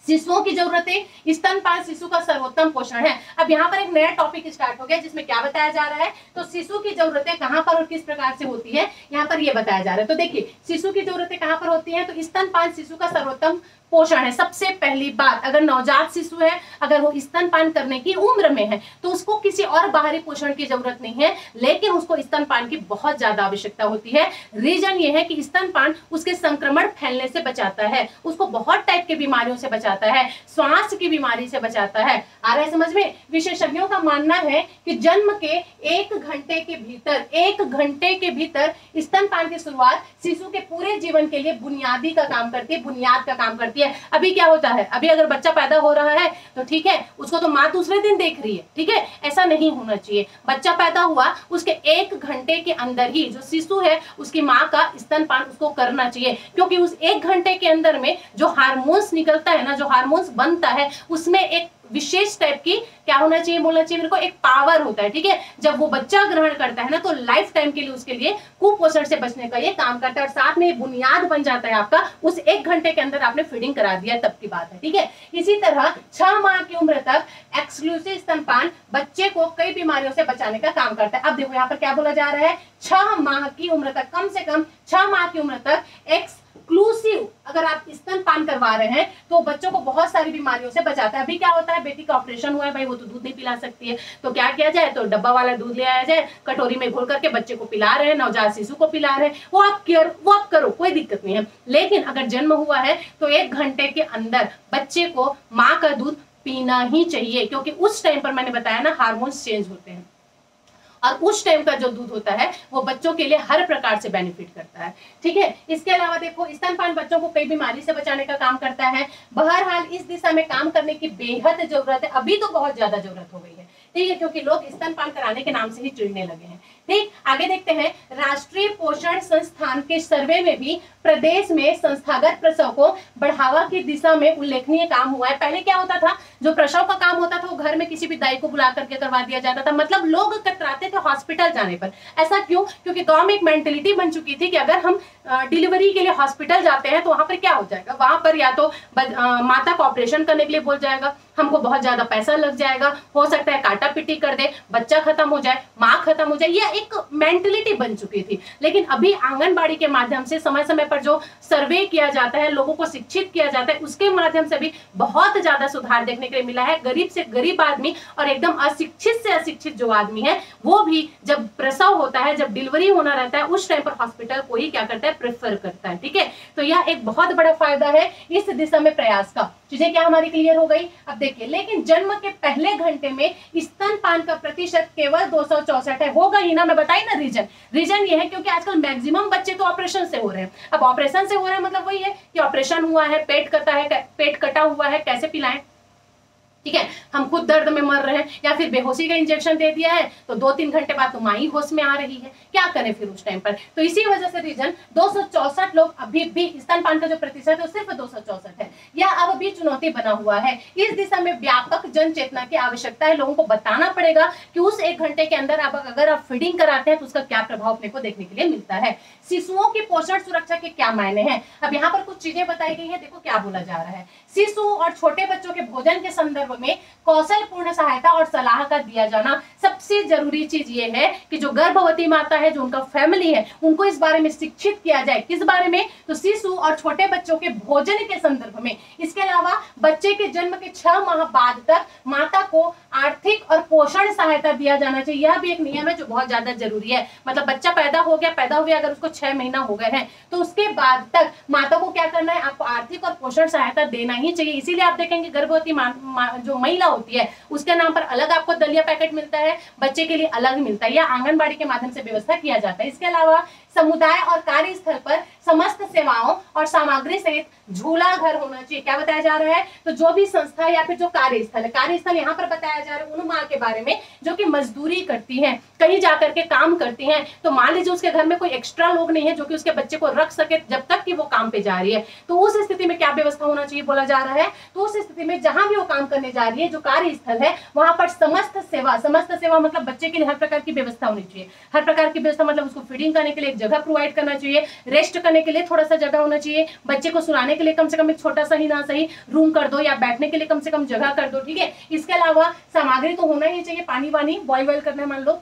शिशुओं की जरूरतें, स्तनपान शिशु का सर्वोत्तम पोषण है। अब यहाँ पर एक नया टॉपिक स्टार्ट हो गया, जिसमें क्या बताया जा रहा है, तो शिशु की जरूरतें कहाँ पर और किस प्रकार से होती है, यहाँ पर ये बताया जा रहा है। तो देखिए शिशु की जरूरतें कहाँ पर होती हैं, तो स्तनपान शिशु का सर्वोत्तम पोषण है। सबसे पहली बात, अगर नवजात शिशु है, अगर वो स्तनपान करने की उम्र में है, तो उसको किसी और बाहरी पोषण की जरूरत नहीं है, लेकिन उसको स्तनपान की बहुत ज्यादा आवश्यकता होती है। रीजन ये है कि स्तनपान उसके संक्रमण फैलने से बचाता है, उसको बहुत टाइप के बीमारियों से बचाता है, श्वास की बीमारी से बचाता है। आ रहा है समझ में? विशेषज्ञों का मानना है कि जन्म के 1 घंटे के भीतर, 1 घंटे के भीतर स्तनपान की शुरुआत शिशु के पूरे जीवन के लिए बुनियादी का काम करती है, बुनियाद का काम करती है। अभी क्या होता है, अभी अगर बच्चा पैदा हो रहा है तो ठीक है, उसको तो माँ दूसरे दिन देख रही है, ठीक है, ऐसा नहीं होना चाहिए। बच्चा पैदा हुआ उसके 1 घंटे के अंदर ही जो शिशु है उसकी माँ का स्तनपान उसको करना चाहिए, क्योंकि उस 1 घंटे के अंदर में जो हार्मोन्स निकलता है ना, जो हार्मोन्स बनता है, उसमें एक विशेष टाइप की क्या होना चाहिए, बोलना चाहिए मेरे को, एक पावर होता है, ठीक है। जब वो बच्चा ग्रहण करता है ना, तो लाइफ टाइम के लिए उसके लिए कुपोषण से बचने का ये काम करता है, और साथ में बुनियाद बन जाता है आपका। उस 1 घंटे के अंदर आपने फीडिंग करा दिया तब की बात है, ठीक है। इसी तरह 6 माह की उम्र तक एक्सक्लूसिव स्तनपान बच्चे को कई बीमारियों से बचाने का काम करता है। अब देखो यहाँ पर क्या बोला जा रहा है, 6 माह की उम्र तक, कम से कम 6 माह की उम्र तक एक्सक्लूसिव अगर आप स्तनपान करवा रहे हैं तो बच्चों को बहुत सारी बीमारियों से बचाता है। अभी क्या होता है, बेटी का ऑपरेशन हुआ है भाई, वो तो दूध नहीं पिला सकती है, तो क्या किया जाए, तो डब्बा वाला दूध ले आया जाए, कटोरी में घोल करके बच्चे को पिला रहे हैं, नवजात शिशु को पिला रहे हैं, वो आप करो, कोई दिक्कत नहीं है। लेकिन अगर जन्म हुआ है तो 1 घंटे के अंदर बच्चे को माँ का दूध पीना ही चाहिए, क्योंकि उस टाइम पर मैंने बताया ना हार्मोन्स चेंज होते हैं, और उस टाइम का जो दूध होता है वो बच्चों के लिए हर प्रकार से बेनिफिट करता है, ठीक है। इसके अलावा देखो स्तनपान बच्चों को कई बीमारी से बचाने का काम करता है। बहरहाल इस दिशा में काम करने की बेहद जरूरत है, अभी तो बहुत ज्यादा जरूरत हो गई है, ठीक है, क्योंकि लोग स्तनपान कराने के नाम से ही चिढ़ने लगे हैं। ठीक, आगे देखते हैं। राष्ट्रीय पोषण संस्थान के सर्वे में भी प्रदेश में संस्थागत प्रसव को बढ़ावा की दिशा में उल्लेखनीय काम हुआ है। पहले क्या होता था, जो प्रसव का काम होता था वो घर में किसी भी दाई को बुला करके करवा दिया जाता था, मतलब लोग कतराते थे हॉस्पिटल जाने पर। ऐसा क्यों? क्योंकि गांव में एक मेंटेलिटी बन चुकी थी कि अगर हम डिलीवरी के लिए हॉस्पिटल जाते हैं तो वहां पर क्या हो जाएगा, वहां पर या तो माता को ऑपरेशन करने के लिए बोल जाएगा, हमको बहुत ज्यादा पैसा लग जाएगा, हो सकता है काटा पिटी कर दे, बच्चा खत्म हो जाए, माँ खत्म हो जाए, या एक मेंटलिटी बन चुकी थी। लेकिन अभी आंगनबाड़ी के माध्यम से समय समय पर जो सर्वे किया जाता है, लोगों को शिक्षित किया जाता है, उसके माध्यम से भी बहुत ज्यादा सुधार देखने के लिए मिला है। गरीब से गरीब आदमी और एकदम अशिक्षित से अशिक्षित जो आदमी है वो भी जब प्रसव होता है, जब डिलीवरी होना रहता है, उस टाइम पर हॉस्पिटल को ही क्या करता है, प्रेफर करता है। ठीक है, तो यह एक बहुत बड़ा फायदा है इस दिशा में प्रयास का। चीजें क्या हमारी क्लियर हो गई? अब देखिए, लेकिन जन्म के पहले घंटे में स्तनपान का प्रतिशत केवल 264 है। होगा ही ना, मैं बताई ना रीजन ये है क्योंकि आजकल मैक्सिमम बच्चे तो ऑपरेशन से हो रहे हैं। अब ऑपरेशन से हो रहे हैं मतलब वही है कि ऑपरेशन हुआ है, पेट कटा हुआ है, कैसे पिलाएं? ठीक है, हम खुद दर्द में मर रहे हैं या फिर बेहोशी का इंजेक्शन दे दिया है तो 2-3 घंटे बाद तो माँ ही होश में आ रही है, क्या करें फिर उस टाइम पर? तो इसी वजह से रीजन 264 लोग अभी भी स्तनपान का जो प्रतिशत है वो सिर्फ 264 है। यह अब भी चुनौती बना हुआ है। इस दिशा में व्यापक जन चेतना की आवश्यकता है। लोगों को बताना पड़ेगा कि उस 1 घंटे के अंदर अगर आप फीडिंग कराते हैं तो उसका क्या प्रभाव अपने को देखने के लिए मिलता है। शिशुओं की पोषण सुरक्षा के क्या मायने हैं? अब यहाँ पर कुछ चीजें बताई गई है। देखो क्या बोला जा रहा है, शिशु और छोटे बच्चों के भोजन के संदर्भ में कौशलपूर्ण सहायता और सलाह का दिया जाना। सबसे जरूरी चीज ये है कि जो गर्भवती माता है, जो उनका फैमिली है, उनको इस बारे में शिक्षित किया जाए। किस बारे में? तो शिशु और छोटे बच्चों के भोजन के संदर्भ में। इसके अलावा बच्चे के जन्म के 6 माह बाद तक माता को आर्थिक और पोषण सहायता दिया जाना चाहिए। यह भी एक नियम है जो बहुत ज्यादा जरूरी है। मतलब बच्चा पैदा हो गया अगर उसको 6 महीना हो गए हैं तो उसके बाद तक माता को क्या करना है, आपको आर्थिक और पोषण सहायता देना ही चाहिए। इसीलिए आप देखेंगे गर्भवती जो महिला होती है उसके नाम पर अलग आपको दलिया पैकेट मिलता है, बच्चे के लिए अलग मिलता है, या आंगनबाड़ी के माध्यम से व्यवस्था किया जाता है। इसके अलावा समुदाय और कार्यस्थल पर समस्त सेवाओं और सामग्री सहित झूला घर होना चाहिए। क्या बताया जा रहा है? तो जो भी संस्था या फिर जो कार्यस्थल है, कार्यस्थल यहाँ पर बताया जा रहा है उन माँ के बारे में जो कि मजदूरी करती हैं, कहीं जाकर के काम करती हैं। तो मान लीजिए उसके घर में कोई एक्स्ट्रा लोग नहीं है जो कि उसके बच्चे को रख सके जब तक कि वो काम पे जा रही है, तो उस स्थिति में क्या व्यवस्था होना चाहिए बोला जा रहा है? तो उस स्थिति में जहां भी वो काम करने जा रही है, जो कार्यस्थल है, वहां पर समस्त सेवा मतलब बच्चे के लिए हर प्रकार की व्यवस्था होनी चाहिए। हर प्रकार की व्यवस्था मतलब उसको फीडिंग करने के लिए एक जगह प्रोवाइड करना चाहिए, रेस्ट करने के लिए थोड़ा सा जगह होना चाहिए, बच्चे को सुलाने के लिए कम से कम एक छोटा सा ही ना सही रूम कर दो, या बैठने के लिए कम से कम जगह कर दो। ठीक है, इसके अलावा सामग्री तो होना ही चाहिए, पानी वानी बॉयल करना है मान लो।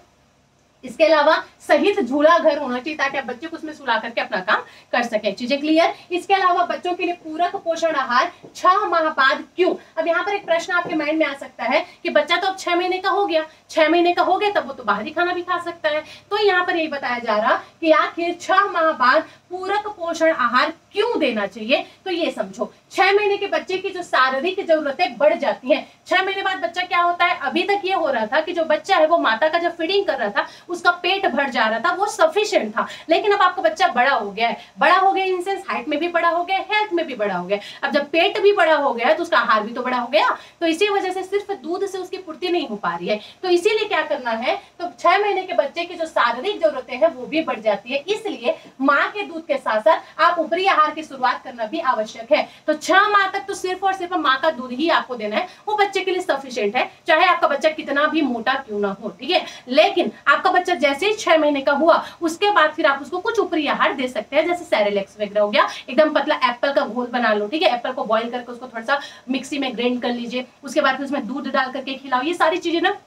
इसके अलावा सहित झूला घर होना चाहिए ताकि आप बच्चे को उसमें सुला करके अपना काम कर सकें। चीजें क्लियर? इसके अलावा बच्चों के लिए पूरक पोषण आहार 6 माह बाद क्यों? अब यहाँ पर एक प्रश्न आपके माइंड में आ सकता है कि बच्चा तो अब 6 महीने का हो गया, 6 महीने का हो गया तब वो तो बाहरी खाना भी खा सकता है। तो यहाँ पर यही बताया जा रहा कि आखिर 6 माह बाद पूरक पोषण आहार क्यों देना चाहिए? तो ये समझो, 6 महीने के बच्चे की जो शारीरिक जरूरतें बढ़ जाती हैं। 6 महीने बाद बच्चा क्या होता है? अभी तक ये हो रहा था कि जो बच्चा है वो माता का जब फीडिंग कर रहा था उसका पेट भर जा रहा था, वो सफिशिएंट था। लेकिन अब आपका बच्चा बड़ा हो गया है, बड़ा हो गया इन सेंस हाइट में भी बड़ा हो गया, हेल्थ में भी बड़ा हो गया। अब जब पेट भी बड़ा हो गया है तो उसका आहार भी तो बड़ा हो गया। तो इसी वजह से सिर्फ दूध से उसकी पूर्ति नहीं हो पा रही है। तो इसीलिए क्या करना है, तो 6 महीने के बच्चे की जो शारीरिक जरूरतें हैं वो भी बढ़ जाती है। इसलिए माँ के दूध के साथ साथ आप ऊपरी आहार की शुरुआत करना भी आवश्यक है। तो 6 माह तक तो सिर्फ और सिर्फ माँ का दूध ही आपको देना है, वो बच्चे के लिए सफिशिएंट है, चाहे आपका बच्चा कितना भी मोटा क्यों ना हो। ठीक है, लेकिन आपका बच्चा जैसे ही 6 महीने का हुआ उसके बाद फिर आप उसको कुछ ऊपरी आहार दे सकते हैं, जैसे सेरेलेक्स वगैरह हो गया, एकदम पतला एप्पल का घोल बना लो। ठीक है, एप्पल को बॉईल करके उसको थोड़ा सा मिक्सी में ग्राइंड कर लीजिए, उसके बाद फिर उसमें दूध डाल करके खिलाओ। ये सारी चीजें ना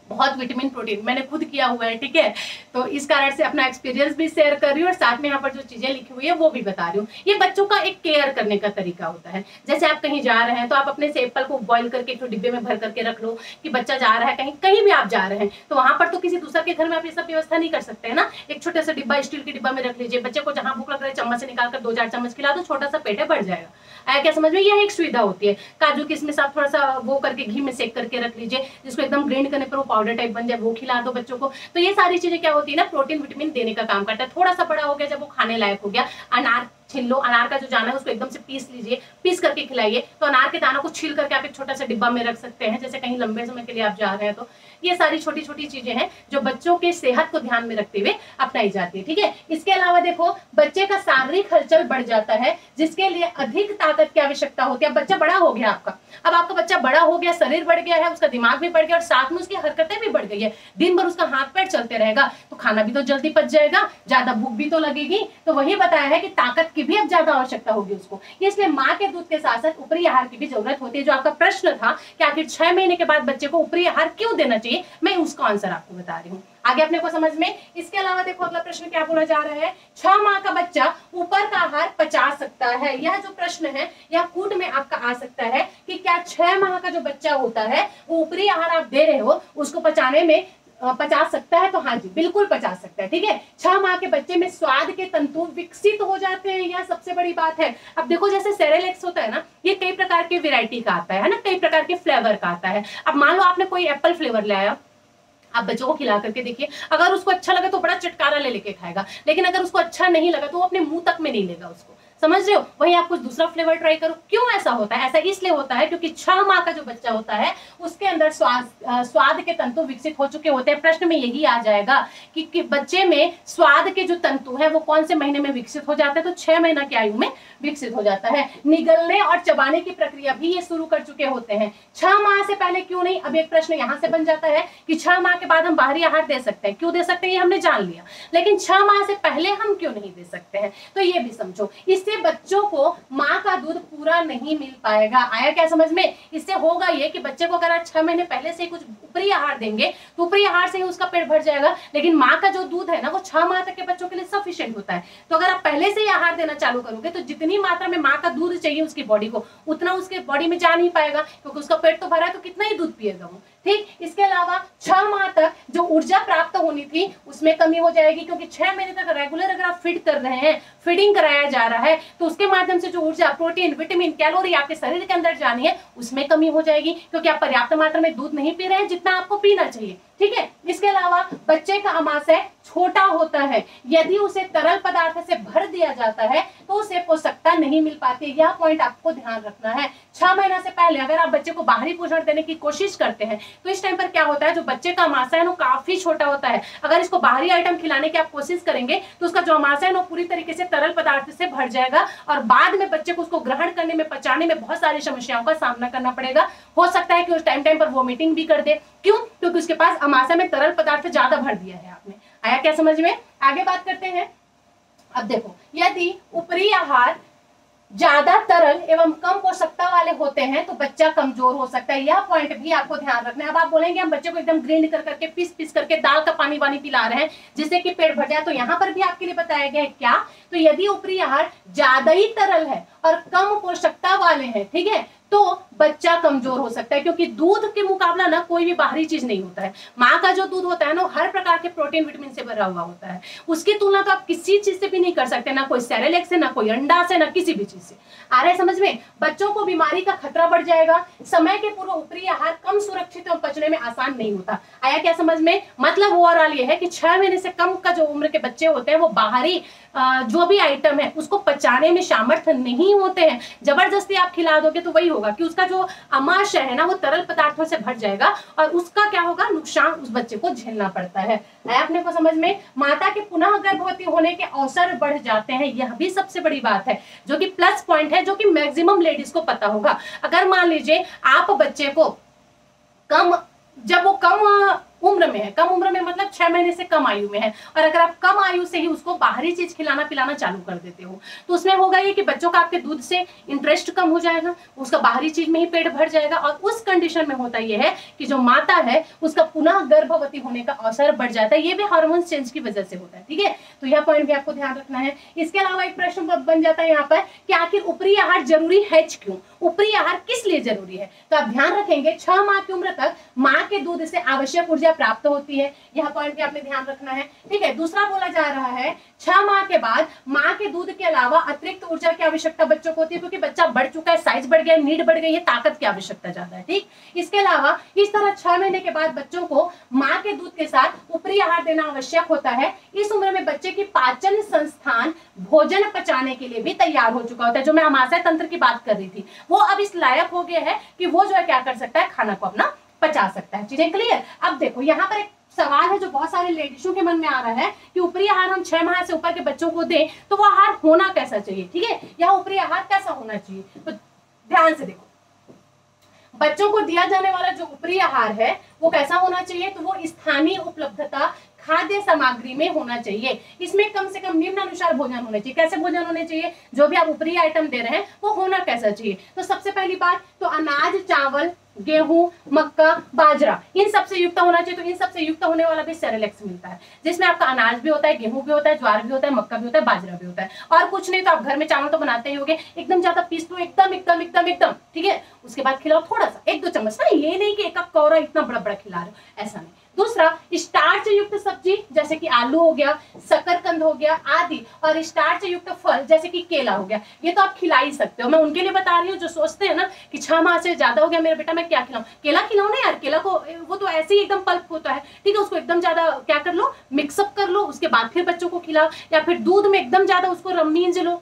बहुत विटामिन प्रोटीन मैंने खुद किया हुआ है। ठीक है, तो इस कारण से अपना एक्सपीरियंस भी शेयर कर रही हूँ और साथ में यहाँ पर जो चीजें लिखी हुई है वो भी बता रही हूँ। ये बच्चों का एक केयर करने का तरीका होता है। जैसे आप कहीं जा रहे हैं तो आप अपने से एप्पल को बॉईल करके एक डिब्बे में भर करके रख लो कि बच्चा जा रहा है कहीं भी आप जा रहे हैं तो वहां पर तो किसी दूसरे के घर में आप ये सब व्यवस्था नहीं कर सकते है ना। एक छोटा सा डिब्बा, स्टील के डिब्बा में रख लीजिए, बच्चे को जहां भूख लग रहा है चम्मच से निकाल कर 2-4 चम्मच खिला दो, छोटा सा पेट है, बढ़ जाएगा। आया क्या समझ में? यह एक सुविधा होती है। काजू किशमिश आप थोड़ा सा वो करके घी में सेक करके रख लीजिए, जिसको एकदम ग्राइंड करने पर वो पाउडर टाइप बन जाए, वो खिला दो बच्चों को। तो ये सारी चीजें क्या होती है ना, प्रोटीन विटामिन देने का काम करता है। थोड़ा सा बड़ा हो गया, जब वो खाने लायक हो गया, अनार छील लो, अनार का जो दाना है उसको एकदम से पीस लीजिए, पीस करके खिलाइए। तो अनार के दानों को छील करके आप एक छोटा सा डिब्बा में रख सकते हैं, जैसे कहीं लंबे समय के लिए आप जा रहे हैं तो। ये सारी छोटी छोटी चीजें हैं जो बच्चों के सेहत को ध्यान में रखते हुए अपनाई जाती है। ठीक है, इसके अलावा देखो बच्चे का शारीरिक हलचल बढ़ जाता है, जिसके लिए अधिक ताकत की आवश्यकता होती है। अब बच्चा बड़ा हो गया आपका, अब आपका बच्चा बड़ा हो गया, शरीर बढ़ गया है, उसका दिमाग भी बढ़ गया और साथ में उसकी हरकतें भी बढ़ गई है। दिन भर उसका हाथ पैर चलते रहेगा तो खाना भी तो जल्दी पच जाएगा, ज्यादा भूख भी तो लगेगी। तो वही बताया है कि ताकत की भी अब ज्यादा आवश्यकता होगी उसको, इसलिए माँ के दूध के साथ साथ ऊपरी आहार की भी जरूरत होती है। जो आपका प्रश्न था कि आखिर 6 महीने के बाद बच्चे को ऊपरी आहार क्यों देना चाहिए, मैं उसका आंसर आपको बता रही हूँ। आगे अपने को समझ में। इसके अलावा देखो अगला प्रश्न क्या बोला जा रहा है, 6 माह का बच्चा ऊपर का आहार पचा सकता है। यह जो प्रश्न है यह कूट में आपका आ सकता है कि क्या 6 माह का जो बच्चा होता है वो ऊपरी आहार आप दे रहे हो उसको पचाने में पचा सकता है, तो हाँ जी बिल्कुल पचा सकता है। ठीक है, 6 माह के बच्चे में स्वाद के तंतु विकसित हो जाते हैं, यह सबसे बड़ी बात है। अब देखो जैसे सेरेलेक्स होता है ना, ये कई प्रकार के वैरायटी का आता है ना, कई प्रकार के फ्लेवर का आता है। अब मान लो आपने कोई एप्पल फ्लेवर लाया, आप बच्चों को खिला करके देखिए, अगर उसको अच्छा लगे तो बड़ा चटकारा ले लेके खाएगा, लेकिन अगर उसको अच्छा नहीं लगा तो वो अपने मुंह तक में नहीं लेगा उसको, समझ रहे हो। वही आप कुछ दूसरा फ्लेवर ट्राई करो। क्यों ऐसा होता है? ऐसा इसलिए होता है क्योंकि 6 माह का जो बच्चा होता है उसके अंदर स्वाद के तंतु विकसित हो चुके होते हैं। प्रश्न में यही आ जाएगा कि बच्चे में स्वाद के जो तंतु है वो कौन से महीने में विकसित हो जाते हैं, तो 6 महीना की आयु में विकसित हो जाता है। निगलने और चबाने की प्रक्रिया भी ये शुरू कर चुके होते हैं। 6 माह से पहले क्यों नहीं? अब एक प्रश्न यहाँ से बन जाता है कि 6 माह के बाद हम बाहरी आहार दे सकते हैं, क्यों दे सकते हैं ये हमने जान लिया, लेकिन 6 माह से पहले हम क्यों नहीं दे सकते हैं, तो ये भी समझो। इससे बच्चों को माँ का दूध पूरा नहीं मिल पाएगा। आया क्या समझ में? इससे होगा ये कि बच्चे को अगर आप 6 महीने पहले से कुछ ऊपरी आहार देंगे तो ऊपरी आहार से ही उसका पेट भर जाएगा, लेकिन माँ का जो दूध है ना वो 6 माह तक के बच्चों के लिए सफिशिएंट होता है। तो अगर आप पहले से ही आहार देना चालू करोगे तो जितनी मात्रा में माँ का दूध चाहिए उसकी बॉडी को, उतना उसके बॉडी में जा नहीं पाएगा, क्योंकि उसका पेट तो भरा है तो कितना ही दूध पिएगा वो। ठीक, इसके अलावा 6 माह तक जो ऊर्जा प्राप्त होनी थी उसमें कमी हो जाएगी, क्योंकि 6 महीने तक रेगुलर अगर आप फीड कर रहे हैं, फीडिंग कराया जा रहा है, तो उसके माध्यम से जो ऊर्जा, प्रोटीन, विटामिन, कैलोरी आपके शरीर के अंदर जानी है उसमें कमी हो जाएगी, क्योंकि आप पर्याप्त मात्रा में दूध नहीं पी रहे हैं जितना आपको पीना चाहिए। ठीक है, इसके अलावा बच्चे का आमाशय छोटा होता है, यदि उसे तरल पदार्थ से भर दिया जाता है तो उसे पोषकता नहीं मिल पाती। यह पॉइंट आपको ध्यान रखना है। 6 महीना से पहले अगर आप बच्चे को बाहरी पोषण देने की कोशिश करते हैं तो इस टाइम पर क्या होता है, जो बच्चे का आमाशय है वो काफी छोटा होता है। अगर इसको बाहरी आइटम खिलाने की आप कोशिश करेंगे तो उसका जो आमाशय है वो पूरी तरीके से तरल पदार्थ से भर जाएगा और बाद में बच्चे को उसको ग्रहण करने में, पचाने में बहुत सारी समस्याओं का सामना करना पड़ेगा। हो सकता है कि उस टाइम पर वोमिटिंग भी कर दे। क्यों? क्योंकि उसके पास आमाशय में तरल पदार्थ ज्यादा भर दिया है आपने। आया क्या समझ में? आगे बात करते हैं। अब देखो, यदि ऊपरी आहार ज्यादा तरल एवं कम पोषकता वाले होते हैं तो बच्चा कमजोर हो सकता है। यह पॉइंट भी आपको ध्यान रखना है। अब आप बोलेंगे हम बच्चे को एकदम ग्राइंड कर करके पीस करके दाल का पानी पिला रहे हैं जिससे कि पेट भर जाए, तो यहाँ पर भी आपके लिए बताया गया है क्या, तो यदि ऊपरी आहार ज्यादा ही तरल है और कम पोषकता वाले हैं, ठीक है, तो बच्चा कमजोर हो सकता है, क्योंकि दूध के मुकाबला ना कोई भी बाहरी चीज नहीं होता है। माँ का जो दूध होता है ना हर प्रकार के प्रोटीन विटामिन से भरा हुआ होता है, उसकी तुलना तो आप किसी चीज से भी नहीं कर सकते, ना कोई सेरेलेक्स से, ना कोई अंडा से, ना किसी भी चीज से। आ रहा है समझ में? बच्चों को बीमारी का खतरा बढ़ जाएगा। समय के पूर्व ऊपरी आहार कम सुरक्षित और पचने में आसान नहीं होता। आया क्या समझ में? मतलब ओवरऑल ये है कि 6 महीने से कम का जो उम्र के बच्चे होते हैं वो बाहरी जो भी आइटम है उसको पचाने में सामर्थ्य नहीं होते हैं। जबरदस्ती आप खिला दोगे तो वही होगा कि उसका जो आमाशय है ना वो तरल पदार्थों से भर जाएगा और उसका क्या होगा, नुकसान उस बच्चे को झेलना पड़ता है। अपने को समझ में? माता के पुनः गर्भवती होने के अवसर बढ़ जाते हैं, यह भी सबसे बड़ी बात है, जो कि प्लस पॉइंट है, जो कि मैक्सिमम लेडीज को पता होगा। अगर मान लीजिए आप बच्चे को जब वो कम उम्र में है, कम उम्र में मतलब 6 महीने से कम आयु में है, और अगर आप कम आयु से ही उसको बाहरी चीज खिलाना पिलाना चालू कर देते हो तो उसमें होगा ये कि बच्चों का आपके दूध से इंटरेस्ट कम हो जाएगा, उसका बाहरी चीज में ही पेट भर जाएगा, और उस कंडीशन में होता यह है कि जो माता है उसका पुनः गर्भवती होने का अवसर बढ़ जाता है। ये भी हार्मोन चेंज की वजह से होता है। ठीक है, तो यह पॉइंट भी आपको ध्यान रखना है। इसके अलावा एक प्रश्न बन जाता है यहाँ पर कि आखिर ऊपरी आहार जरूरी है क्यों, ऊपरी आहार किस लिए जरूरी है? तो आप ध्यान रखेंगे 6 माह की उम्र तक माँ के दूध से आवश्यक ऊर्जा प्राप्त होती है, यह पॉइंट भी आपने ध्यान रखना है। ठीक है, दूसरा बोला जा रहा है 6 माह के बाद माँ के दूध के अलावा अतिरिक्त ऊर्जा की आवश्यकता बच्चों को होती है, क्योंकि बच्चा बढ़ चुका है, साइज बढ़ गया, नीड बढ़ गई है, ताकत की आवश्यकता ज्यादा है। ठीक, इसके अलावा इस तरह 6 महीने के बाद बच्चों को माँ के दूध के साथ ऊपरी आहार देना आवश्यक होता है। इस उम्र में बच्चे की पाचन संस्थान भोजन पचाने के लिए भी तैयार हो चुका होता है। जो मैं आमाशय तंत्र की बात कर रही थी वो अब इस लायक हो गया है कि वो जो है क्या कर सकता है, खाना को अपना पचा सकता है। चीजें क्लियर? अब देखो यहाँ पर एक सवाल है जो बहुत सारे लेडीजों के मन में आ रहा है कि ऊपरी आहार हम 6 माह से ऊपर के बच्चों को दें तो वो आहार होना कैसा चाहिए। ठीक है, यह ऊपरी आहार कैसा होना चाहिए? तो ध्यान से देखो, बच्चों को दिया जाने वाला जो ऊपरी आहार है वो कैसा होना चाहिए, तो वो स्थानीय उपलब्धता, खाद्य सामग्री में होना चाहिए। इसमें कम से कम निम्नानुसार भोजन होने चाहिए। कैसे भोजन होने चाहिए, जो भी आप ऊपरी आइटम दे रहे हैं वो होना कैसा चाहिए। तो सबसे पहली बात तो अनाज, चावल, गेहूं, मक्का, बाजरा, इन सबसे युक्त होना चाहिए। तो इन सबसे युक्त होने वाला भी सेरेलेक्स मिलता है, जिसमें आपका अनाज भी होता है, गेहूं भी होता है, ज्वार भी होता है, मक्का भी होता है, बाजरा भी होता है। और कुछ नहीं तो आप घर में चावल तो बनाते ही होंगे, एकदम ज्यादा पीस लो, एकदम एकदम एकदम एकदम, ठीक है। उसके बाद खिलाओ थोड़ा सा, 1-2 चम्मच ना, ये नहीं कि एक कौरा इतना बड़ा बड़ा खिला रहे हो, ऐसा नहीं। दूसरा, स्टार्च युक्त सब्जी जैसे कि आलू हो गया, शकरकंद हो गया आदि, और स्टार्च युक्त फल जैसे कि केला हो गया, ये तो आप खिला ही सकते हो। मैं उनके लिए बता रही हूँ जो सोचते हैं ना कि 6 माह से ज्यादा हो गया मेरा बेटा, मैं क्या खिलाऊं। केला खिलाओ ना यार, केला को वो तो ऐसे ही एकदम पल्प होता है, ठीक है। उसको एकदम ज्यादा क्या कर लो, मिक्सअप कर लो, उसके बाद फिर बच्चों को खिलाओ। या फिर दूध में एकदम ज्यादा उसको रमीज लो,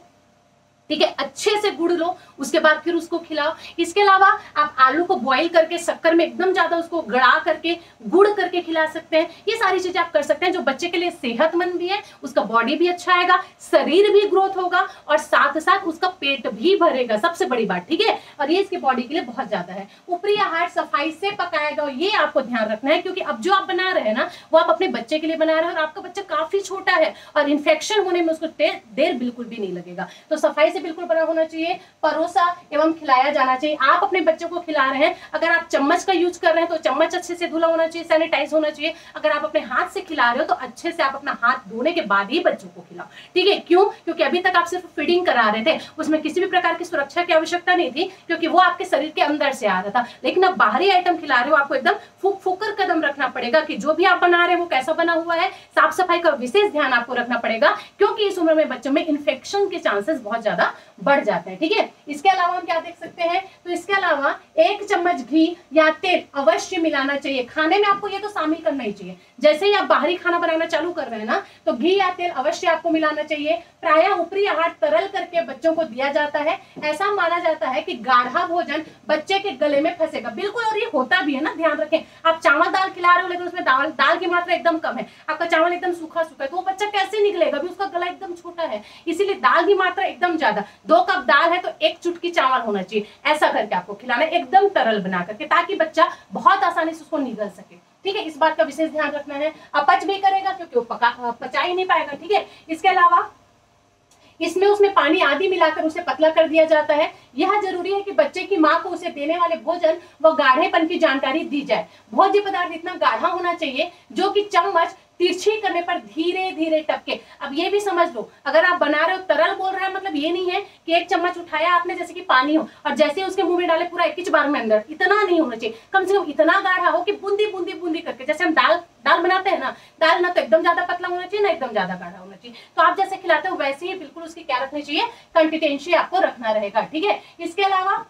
ठीक है, अच्छे से गुड़ लो, उसके बाद फिर उसको खिलाओ। इसके अलावा आप आलू को बॉईल करके शक्कर में एकदम ज्यादा उसको गड़ा करके गुड़ करके खिला सकते हैं। ये सारी चीजें आप कर सकते हैं जो बच्चे के लिए सेहतमंद भी है, उसका बॉडी भी अच्छा आएगा, शरीर भी ग्रोथ होगा और साथ साथ उसका पेट भी भरेगा, सबसे बड़ी बात, ठीक है। और ये इसकी बॉडी के लिए बहुत ज्यादा है। ऊपरी आहार सफाई से पकाएगा, ये आपको ध्यान रखना है, क्योंकि अब जो आप बना रहे हैं ना वो आप अपने बच्चे के लिए बना रहे हैं और आपका बच्चा काफी छोटा है और इन्फेक्शन होने में उसको देर बिल्कुल भी नहीं लगेगा। तो सफाई से बिल्कुल बना होना चाहिए, परोसा एवं खिलाया जाना चाहिए। आप अपने बच्चों को खिला रहे हैं, अगर आप चम्मच का यूज कर रहे हैं तो चम्मच अच्छे से धुला होना चाहिए, सैनिटाइज होना चाहिए। अगर आप अपने हाथ से खिला रहे हो तो अच्छे से आप अपना हाथ धोने के बाद ही बच्चों को खिलाओ, ठीक है। क्यों? क्योंकि अभी तक आप सिर्फ फीडिंग करा रहे थे, उसमें किसी भी प्रकार की सुरक्षा की आवश्यकता नहीं थी, क्योंकि वो आपके शरीर के अंदर से आ रहा था। लेकिन अब बाहरी आइटम खिला रहे हो, आपको एकदम फूक फूक कर कदम रखना पड़ेगा कि जो भी आप बना रहे हैं वो कैसा बना हुआ है। साफ सफाई का विशेष ध्यान आपको रखना पड़ेगा, क्योंकि इस उम्र में बच्चों में इन्फेक्शन के चांसेस बहुत ज्यादा बढ़ जाते हैं, ठीक है। इसके अलावा हम क्या देख सकते हैं, तो इसके अलावा 1 चम्मच घी या तेल अवश्य मिलाना चाहिए खाने में। आपको ये तो शामिल करना ही चाहिए। जैसे ही आप बाहरी खाना बनाना चालू कर रहे हैं ना, तो घी या तेल अवश्य आपको मिलाना चाहिए। प्रायः ऊपरी आहार तरल करके बच्चों को दिया जाता है। ऐसा माना जाता है कि गाढ़ा भोजन बच्चे के गले में फंसेगा, बिल्कुल, और ये होता भी है ना, ध्यान रखें। आप चावल दाल खिला रहे हो लेकिन उसमें दाल की मात्रा एकदम कम है, आपका चावल एकदम सूखा सूखा है, तो वो बच्चा कैसे निकलेगा, अभी उसका गला एकदम छोटा है। इसीलिए दाल की मात्रा एकदम ज्यादा, 2 कप दाल है तो 1 चुटकी चावल होना चाहिए, ऐसा करके आपको खिलाना है, एकदम तरल बना करके, ताकि बच्चा बहुत आसानी से उसको निगल सके, ठीक है। इस बात का विशेष ध्यान रखना है। अपच भी करेगा क्योंकि वो पचा ही नहीं पाएगा, ठीक है। इसके अलावा इसमें उसमें पानी आदि मिलाकर उसे पतला कर दिया जाता है। यह जरूरी है कि बच्चे की मां को उसे देने वाले भोजन व गाढ़ेपन की जानकारी दी जाए। भोज्य पदार्थ इतना गाढ़ा होना चाहिए जो कि चम्मच तिरछी करने पर धीरे धीरे टपके। अब ये भी समझ लो, अगर आप बना रहे हो तरल बोल रहे हैं, मतलब ये नहीं है कि 1 चम्मच उठाया आपने जैसे कि पानी हो और जैसे उसके मुंह में डाले पूरा एक ही बार में अंदर, इतना नहीं होना चाहिए। कम से कम इतना गाढ़ा हो कि बूंदी बूंदी बूंदी करके, जैसे हम दाल बनाते हैं ना, दाल ना तो एकदम ज्यादा पतला होना चाहिए ना एकदम ज्यादा गाढ़ा होना चाहिए। तो आप जैसे खिलाते हो वैसे ही बिल्कुल उसकी क्या रखनी चाहिए, कंसिस्टेंसी आपको रखना रहेगा, ठीक है। इसके अलावा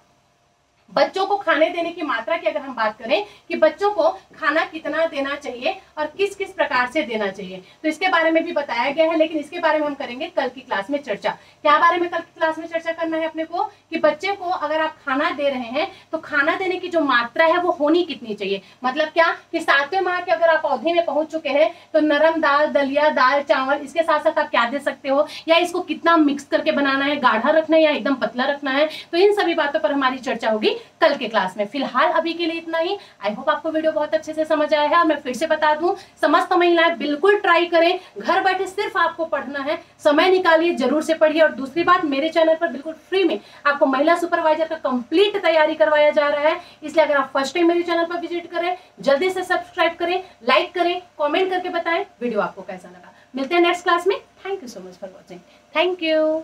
बच्चों को खाने देने की मात्रा की अगर हम बात करें कि बच्चों को खाना कितना देना चाहिए और किस किस प्रकार से देना चाहिए, तो इसके बारे में भी बताया गया है, लेकिन इसके बारे में हम करेंगे कल की क्लास में चर्चा। क्या बारे में कल की क्लास में चर्चा करना है अपने को, कि बच्चे को अगर आप खाना दे रहे हैं तो खाना देने की जो मात्रा है वो होनी कितनी चाहिए। मतलब क्या कि 7वें माह के अगर आप अवधि में पहुंच चुके हैं तो नरम दाल, दलिया, दाल, चावल, इसके साथ साथ आप क्या दे सकते हो, या इसको कितना मिक्स करके बनाना है, गाढ़ा रखना है या एकदम पतला रखना है। तो इन सभी बातों पर हमारी चर्चा होगी कल के क्लास में। फिलहाल अभी के लिए इतना ही। आई होप आपको वीडियो बहुत अच्छे से समझ आया है। और मैं फिर से बता दूं, समस्त महिलाएं बिल्कुल ट्राई करें, घर बैठे सिर्फ आपको पढ़ना है, समय निकालिए, जरूर से पढ़िए। और दूसरी बात, मेरे चैनल पर बिल्कुल फ्री में आपको महिला सुपरवाइजर का कंप्लीट तैयारी करवाया जा रहा है। इसलिए अगर आप फर्स्ट टाइम मेरे चैनल पर विजिट करें, जल्दी से सब्सक्राइब करें, लाइक करें, कॉमेंट करके बताएं वीडियो आपको कैसा लगा। मिलते हैं नेक्स्ट क्लास में। Thank you so much for watching. Thank you.